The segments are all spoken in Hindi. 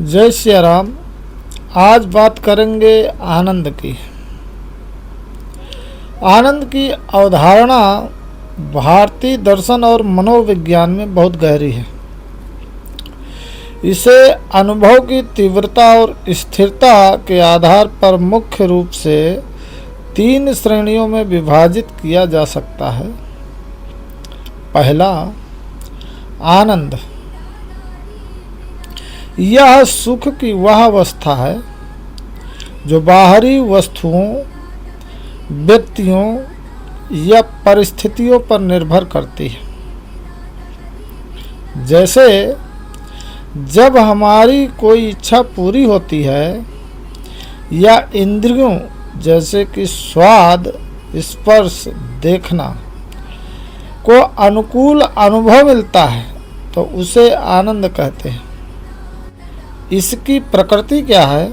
जय श्री राम। आज बात करेंगे आनंद की। आनंद की अवधारणा भारतीय दर्शन और मनोविज्ञान में बहुत गहरी है। इसे अनुभव की तीव्रता और स्थिरता के आधार पर मुख्य रूप से 3 श्रेणियों में विभाजित किया जा सकता है। पहला, आनंद। यह सुख की वह अवस्था है जो बाहरी वस्तुओं, व्यक्तियों या परिस्थितियों पर निर्भर करती है। जैसे जब हमारी कोई इच्छा पूरी होती है या इंद्रियों जैसे कि स्वाद, स्पर्श, देखना को अनुकूल अनुभव मिलता है तो उसे आनंद कहते हैं। इसकी प्रकृति क्या है?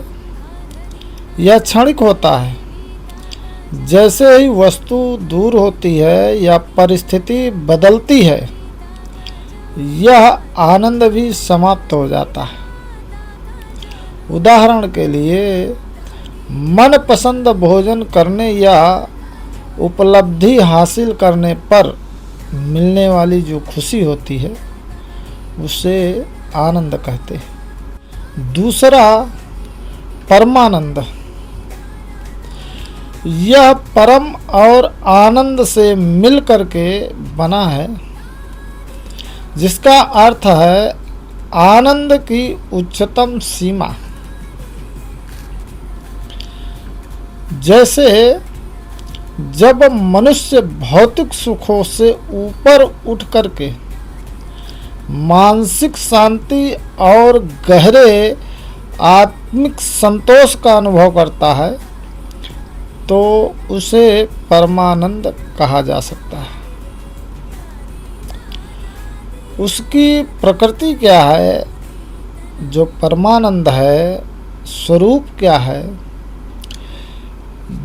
यह क्षणिक होता है। जैसे ही वस्तु दूर होती है या परिस्थिति बदलती है, यह आनंद भी समाप्त हो जाता है। उदाहरण के लिए, मनपसंद भोजन करने या उपलब्धि हासिल करने पर मिलने वाली जो खुशी होती है उसे आनंद कहते हैं। दूसरा, परमानंद। यह परम और आनंद से मिलकर के बना है, जिसका अर्थ है आनंद की उच्चतम सीमा। जैसे जब मनुष्य भौतिक सुखों से ऊपर उठ करके मानसिक शांति और गहरे आत्मिक संतोष का अनुभव करता है तो उसे परमानंद कहा जा सकता है। उसकी प्रकृति क्या है? जो परमानंद है, स्वरूप क्या है?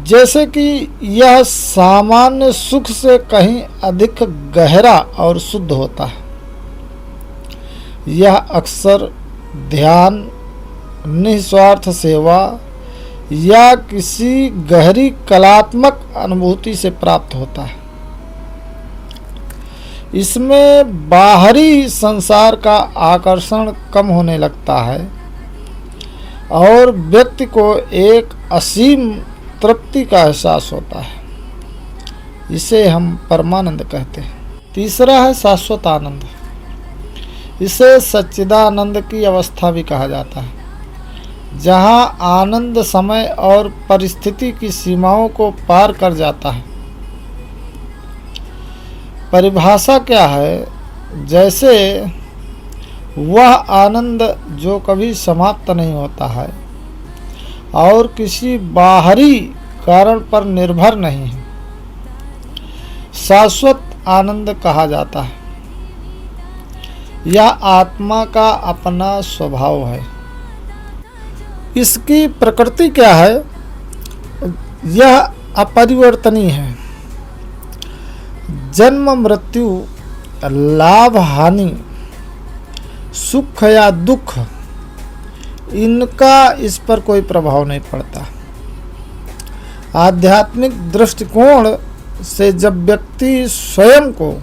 जैसे कि यह सामान्य सुख से कहीं अधिक गहरा और शुद्ध होता है। यह अक्सर ध्यान, निस्वार्थ सेवा या किसी गहरी कलात्मक अनुभूति से प्राप्त होता है। इसमें बाहरी संसार का आकर्षण कम होने लगता है और व्यक्ति को एक असीम तृप्ति का एहसास होता है। इसे हम परमानंद कहते हैं। तीसरा है शाश्वत आनंद। इसे सच्चिदानंद की अवस्था भी कहा जाता है, जहाँ आनंद समय और परिस्थिति की सीमाओं को पार कर जाता है। परिभाषा क्या है? जैसे वह आनंद जो कभी समाप्त नहीं होता है और किसी बाहरी कारण पर निर्भर नहीं है, शाश्वत आनंद कहा जाता है। यह आत्मा का अपना स्वभाव है। इसकी प्रकृति क्या है? यह अपरिवर्तनीय है। जन्म, मृत्यु, लाभ, हानि, सुख या दुख, इनका इस पर कोई प्रभाव नहीं पड़ता। आध्यात्मिक दृष्टिकोण से जब व्यक्ति स्वयं को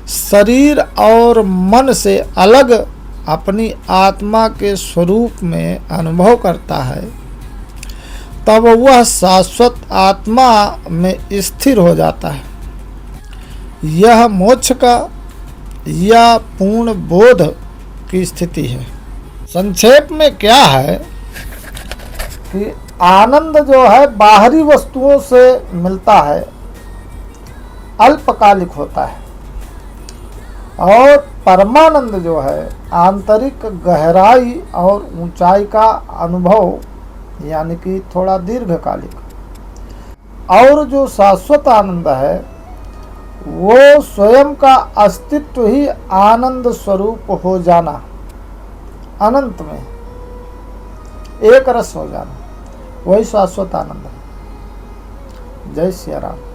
शरीर और मन से अलग अपनी आत्मा के स्वरूप में अनुभव करता है, तब वह शाश्वत आत्मा में स्थिर हो जाता है। यह मोक्ष का या पूर्ण बोध की स्थिति है। संक्षेप में क्या है कि आनंद जो है बाहरी वस्तुओं से मिलता है, अल्पकालिक होता है, और परमानंद जो है आंतरिक गहराई और ऊंचाई का अनुभव, यानी कि थोड़ा दीर्घकालिक। और जो शाश्वत आनंद है वो स्वयं का अस्तित्व ही आनंद स्वरूप हो जाना, अनंत में एक रस हो जाना, वही शाश्वत आनंद है। जय श्री राम।